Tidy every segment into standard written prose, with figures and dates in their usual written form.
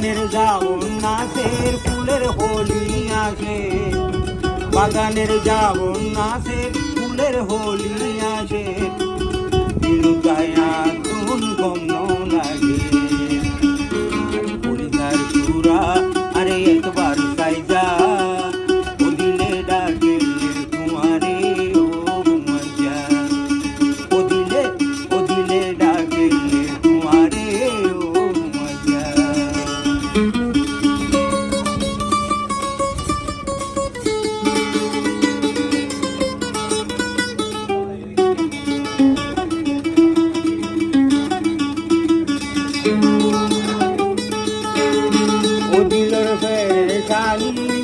বাগানের যাবন নাচের ফুলের হোলি আসে, বাগানের যাবন নাচের ফুলের হোলি আসে, গায়া তুন গম্ন লাগে পরিবার চূড়া আরে একবার সাইজা ও দিলে ডাকে তোমারে ও মজা, ও দিলে ডাকে তোমারে ও মজা।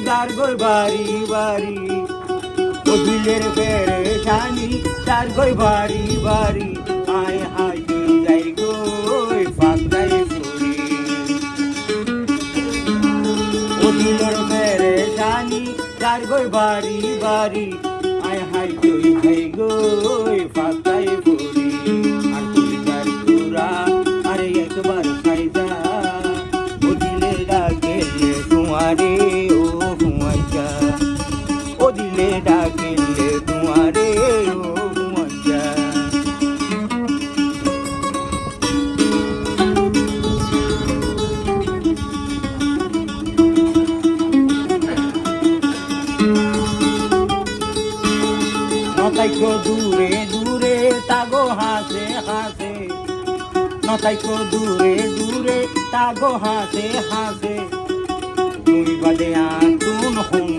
তার গই বাড়ি বাড়ি ও দিলের পেরেশানি, তার গই বাড়ি বাড়ি আয় হাই যাই গই ফাঁকাই পড়ি, ও দিলের পেরেশানি, তার গই বাড়ি বাড়ি আয় হাই যাই গই ফাঁকাই পড়ি। আর পরিবার তোরা আরে একবার খাইজা ও দিলে ডাকে তোমারে ও মজা, ও দিলে ডাকিলে তোমারে ও মজা। নতাইকো দূরে দূরে তাগো হাসে হাসে, নতাইকো দূরে দূরে তাগো হাসে হাসে, তুই বাদে আতুন হুম